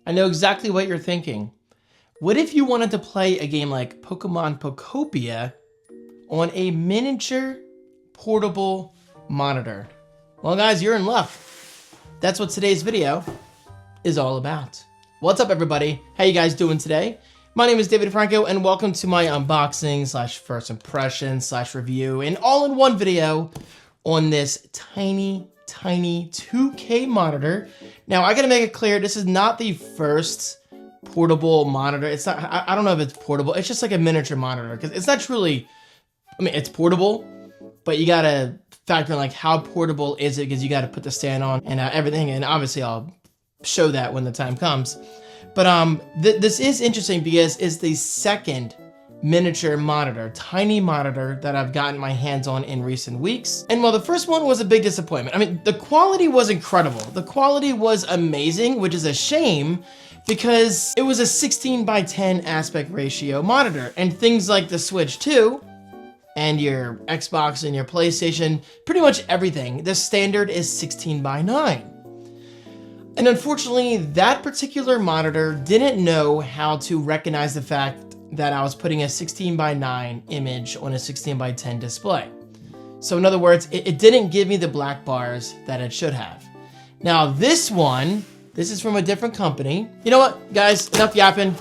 I know exactly what you're thinking. What if you wanted to play a game like Pokemon Pokopia on a miniature portable monitor? Well, guys, you're in luck. That's what today's video is all about. What's up, everybody? How you guys doing today? My name is David Franco, and welcome to my unboxing / first impression / review, an all-in-one video on this tiny 2K monitor. Now, I gotta make it clear, this is not the first portable monitor. It's not, I don't know if it's portable. It's just like a miniature monitor, because it's not truly, I mean, it's portable, but you gotta factor in like how portable is it, because you gotta put the stand on and everything, and obviously I'll show that when the time comes. But this is interesting because it's the second miniature monitor, tiny monitor that I've gotten my hands on in recent weeks. And while the first one was a big disappointment, I mean, the quality was incredible. The quality was amazing, which is a shame because it was a 16:10 aspect ratio monitor, and things like the Switch 2 and your Xbox and your PlayStation, pretty much everything, the standard is 16:9. And unfortunately, that particular monitor didn't know how to recognize the fact that I was putting a 16:9 image on a 16:10 display. So in other words, it didn't give me the black bars that it should have. Now this one, this is from a different company. You know what, guys, enough yapping.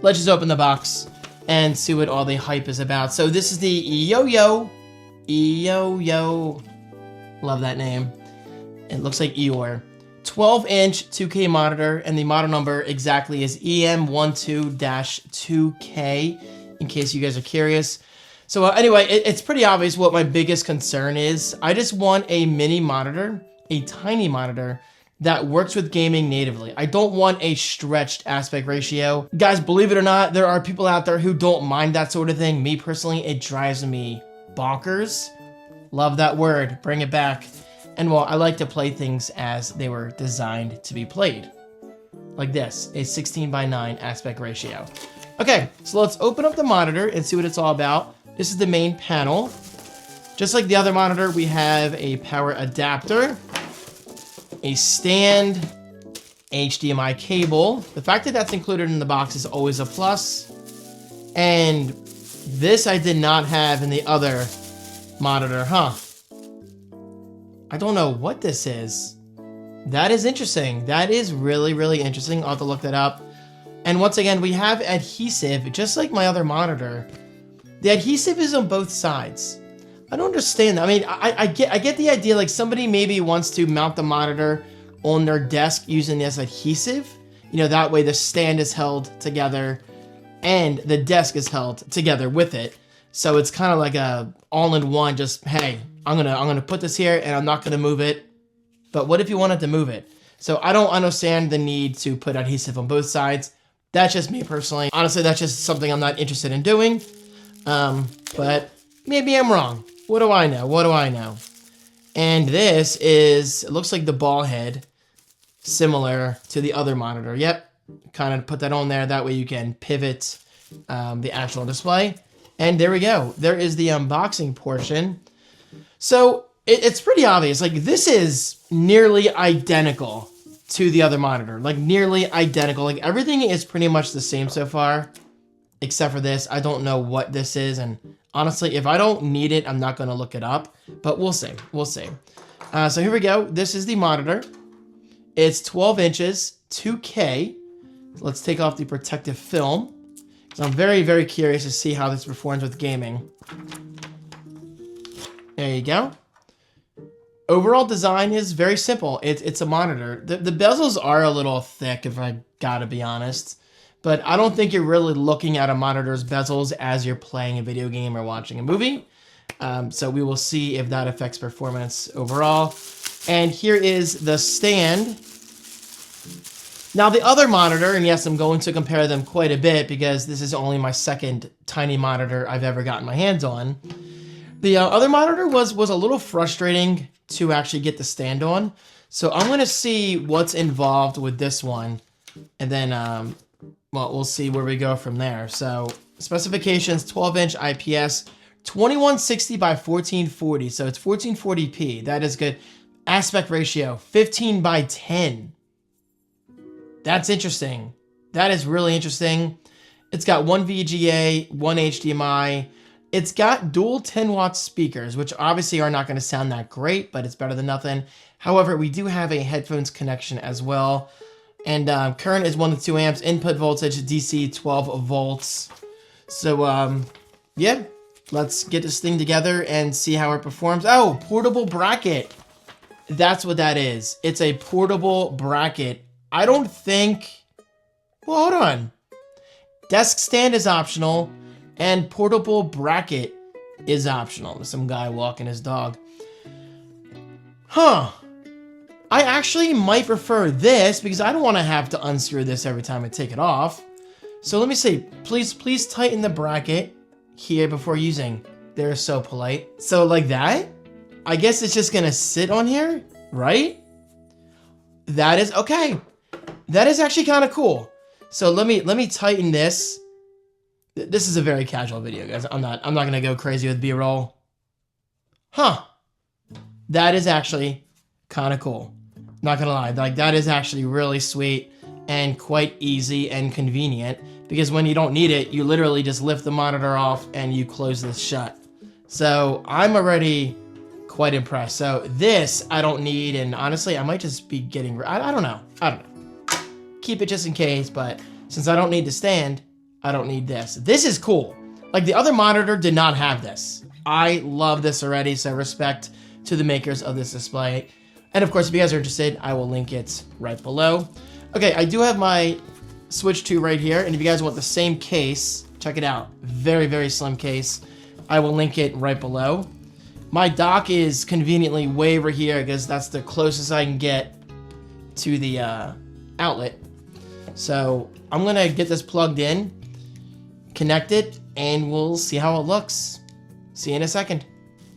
Let's just open the box and see what all the hype is about. So this is the Eoyo. Eyoyo. Love that name. It looks like Eeyore. 12-inch 2K monitor, and the model number exactly is EM12-2K, in case you guys are curious. So anyway, it's pretty obvious what my biggest concern is. I just want a mini monitor, a tiny monitor, that works with gaming natively. I don't want a stretched aspect ratio. Guys, believe it or not, there are people out there who don't mind that sort of thing. Me personally, it drives me bonkers. Love that word, bring it back. And well, I like to play things as they were designed to be played. Like this, a 16:9 aspect ratio. Okay, so let's open up the monitor and see what it's all about. This is the main panel. Just like the other monitor, we have a power adapter, a stand, HDMI cable. The fact that that's included in the box is always a plus. And this I did not have in the other monitor, huh? I don't know what this is. That is interesting. That is really interesting. I'll have to look that up. And once again, we have adhesive, just like my other monitor. The adhesive is on both sides. I don't understand that. I mean, I get the idea, like somebody maybe wants to mount the monitor on their desk using this adhesive. You know, that way the stand is held together and the desk is held together with it. So it's kind of like a all-in-one, just, hey, I'm gonna put this here and I'm not gonna move it. But what if you wanted to move it? So I don't understand the need to put adhesive on both sides. That's just me personally. Honestly, that's just something I'm not interested in doing. But maybe I'm wrong. What do I know? What do I know? And this is, it looks like the ball head, similar to the other monitor. Yep, kind of put that on there. That way you can pivot the actual display. And there we go. There is the unboxing portion. So it's pretty obvious. Like, this is nearly identical to the other monitor. Like, nearly identical. Like, everything is pretty much the same so far, except for this. I don't know what this is. And honestly, if I don't need it, I'm not going to look it up. But we'll see. We'll see. So here we go. This is the monitor. It's 12 inches, 2K. So let's take off the protective film. So I'm very curious to see how this performs with gaming. There you go. Overall design is very simple. It's a monitor. The bezels are a little thick, if I gotta be honest. But I don't think you're really looking at a monitor's bezels as you're playing a video game or watching a movie. So we will see if that affects performance overall. And here is the stand. Now the other monitor, and yes, I'm going to compare them quite a bit because this is only my second tiny monitor I've ever gotten my hands on. The other monitor was a little frustrating to actually get the stand on. So I'm going to see what's involved with this one. And then, well, we'll see where we go from there. So specifications, 12-inch IPS, 2160 by 1440. So it's 1440p. That is good. Aspect ratio, 15:10. That's interesting. That is really interesting. It's got one VGA, one HDMI. It's got dual 10-watt speakers, which obviously are not going to sound that great, but it's better than nothing. However, we do have a headphones connection as well. And current is 1 to 2 amps. Input voltage, DC 12 volts. So, yeah, let's get this thing together and see how it performs. Oh, portable bracket. That's what that is. It's a portable bracket. I don't think... Well, hold on. Desk stand is optional, and portable bracket is optional. There's some guy walking his dog. Huh. I actually might prefer this because I don't want to have to unscrew this every time I take it off. So let me see. Please tighten the bracket here before using. They're so polite. So like that? I guess it's just gonna sit on here, right? That is okay. That is actually kind of cool. So let me tighten this. This is a very casual video, guys. I'm not gonna go crazy with B-roll. Huh. That is actually kind of cool. Not gonna lie, like that is actually really sweet and quite easy and convenient because when you don't need it, you literally just lift the monitor off and you close this shut. So I'm already quite impressed. So this I don't need, and honestly, I might just be getting, I don't know. Keep it just in case, but since I don't need the stand, I don't need this. This is cool. Like the other monitor did not have this. I love this already, so respect to the makers of this display. And of course, if you guys are interested, I will link it right below. Okay, I do have my Switch 2 right here, and if you guys want the same case, check it out. Very, very slim case. I will link it right below. My dock is conveniently way over here because that's the closest I can get to the outlet. So I'm gonna get this plugged in, connect it, and we'll see how it looks. See you in a second.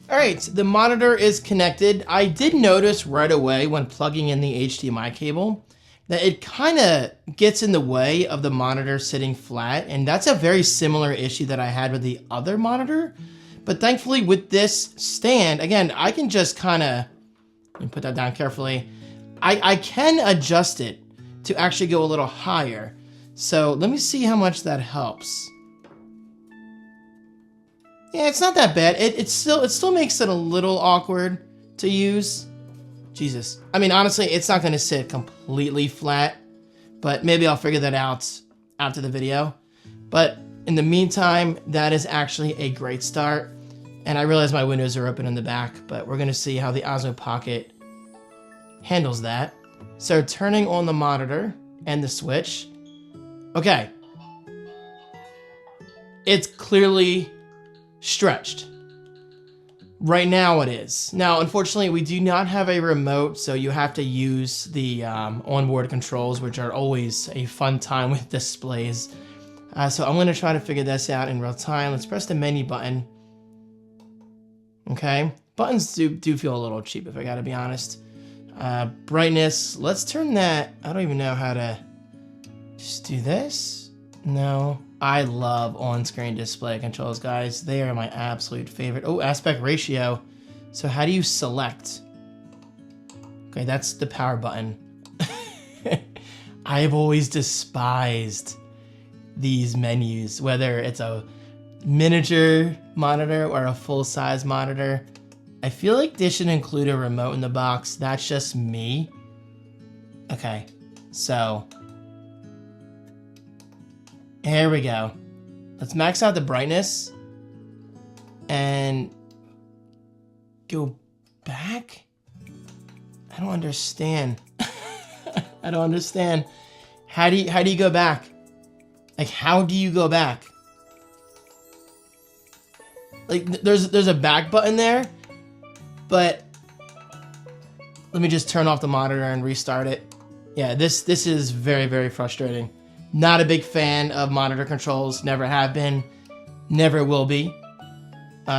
All right, the monitor is connected. I did notice right away when plugging in the HDMI cable that it kind of gets in the way of the monitor sitting flat, and that's a very similar issue that I had with the other monitor. But thankfully with this stand, again, I can just kind of, let me put that down carefully. I can adjust it to actually go a little higher. So let me see how much that helps. Yeah, it's not that bad. It still makes it a little awkward to use. Jesus. I mean, honestly, it's not going to sit completely flat, but maybe I'll figure that out after the video. But in the meantime, that is actually a great start. And I realize my windows are open in the back, but we're going to see how the Osmo Pocket handles that. So turning on the monitor and the switch. Okay. It's clearly stretched. Right now it is. Now, unfortunately, we do not have a remote, so you have to use the onboard controls, which are always a fun time with displays. So I'm going to try to figure this out in real time. Let's press the menu button. Okay. Buttons do feel a little cheap, if I gotta be honest. Brightness. Let's turn that. I don't even know how to just do this. No. I love on-screen display controls, guys. They are my absolute favorite. Oh, aspect ratio. So how do you select? Okay, that's the power button. I've always despised these menus, whether it's a miniature monitor or a full-size monitor. I feel like they should include a remote in the box. That's just me. Okay, so here we go. Let's max out the brightness and go back. I don't understand. I don't understand. How do you go back? Like, how do you go back? Like, there's a back button there, but let me just turn off the monitor and restart it. Yeah, this is very, very frustrating. Not a big fan of monitor controls. Never have been. Never will be.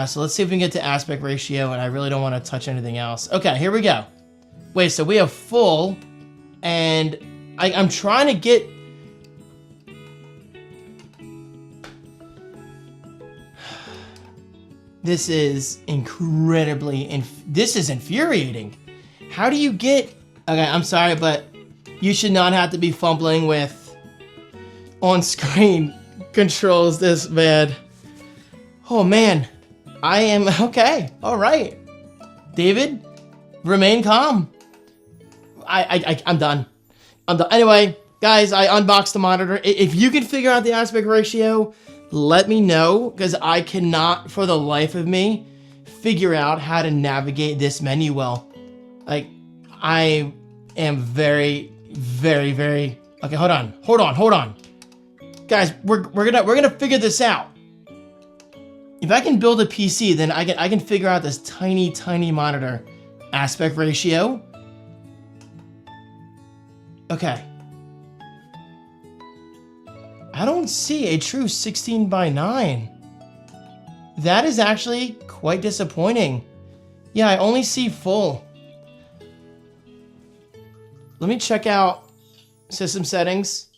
So let's see if we can get to aspect ratio, and I really don't want to touch anything else. Okay, here we go. Wait, so we have full, and I'm trying to get... This is incredibly... This is infuriating. How do you get... Okay, I'm sorry, but You should not have to be fumbling with on-screen controls this bad. Oh man, I am okay. All right, David, remain calm. I'm done. I'm done. Anyway, guys, I unboxed the monitor. If you can figure out the aspect ratio, let me know, because I cannot, for the life of me, figure out how to navigate this menu well. Like, I am very, very, very... Okay, hold on. Guys, we're gonna figure this out. If I can build a PC, then I can figure out this tiny, tiny monitor aspect ratio. Okay. I don't see a true 16:9. That is actually quite disappointing. Yeah, I only see full. Let me check out system settings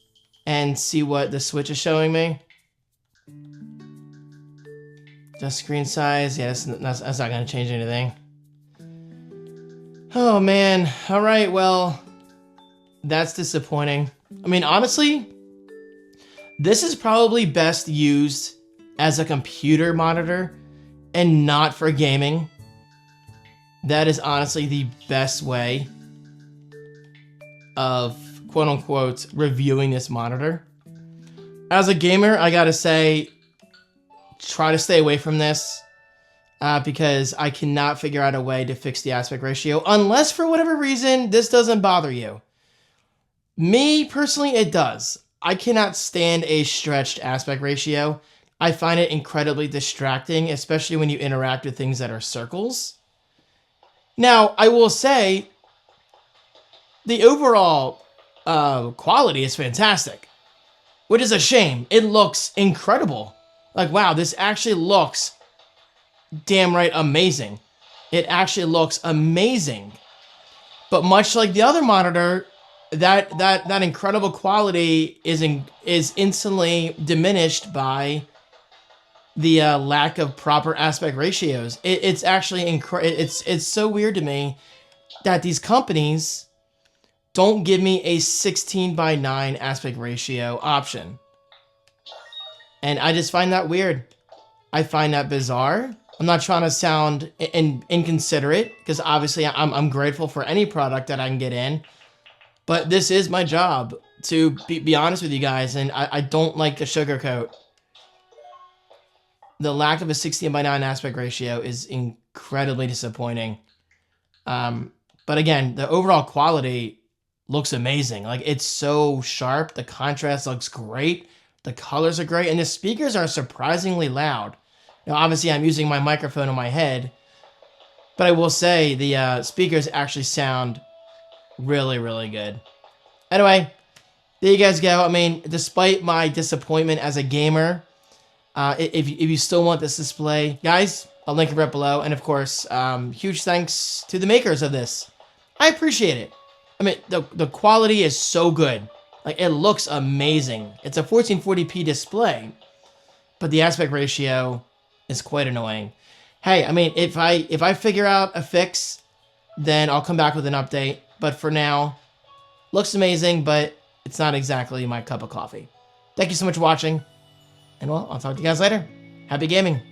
and see what the Switch is showing me. Just screen size. Yeah, that's not going to change anything. Oh, man. All right, well, that's disappointing. I mean, honestly, this is probably best used as a computer monitor and not for gaming. That is honestly the best way of quote-unquote reviewing this monitor. As a gamer, I gotta say, try to stay away from this because I cannot figure out a way to fix the aspect ratio unless for whatever reason this doesn't bother you. Me personally, it does. I cannot stand a stretched aspect ratio. I find it incredibly distracting, especially when you interact with things that are circles. Now, I will say the overall quality is fantastic, which is a shame. It looks incredible. Like, wow, this actually looks damn right amazing. It actually looks amazing. But much like the other monitor, that incredible quality is instantly diminished by the lack of proper aspect ratios. It's actually it's so weird to me that these companies don't give me a 16:9 aspect ratio option. And I just find that weird. I find that bizarre. I'm not trying to sound inconsiderate, because obviously I'm grateful for any product that I can get in. But this is my job, to be honest with you guys, and I don't like the sugarcoat. The lack of a 16:9 aspect ratio is incredibly disappointing. But again, the overall quality looks amazing. Like, it's so sharp. The contrast looks great. The colors are great. And the speakers are surprisingly loud. Now, obviously, I'm using my microphone on my head. But I will say the speakers actually sound really, really good. Anyway, there you guys go. I mean, despite my disappointment as a gamer, if you still want this display, guys, I'll link it right below. And of course, huge thanks to the makers of this. I appreciate it. I mean, the quality is so good. Like, it looks amazing. It's a 1440p display, but the aspect ratio is quite annoying. Hey, I mean, if I figure out a fix, then I'll come back with an update. But for now, looks amazing, but it's not exactly my cup of coffee. Thank you so much for watching. And well, I'll talk to you guys later. Happy gaming.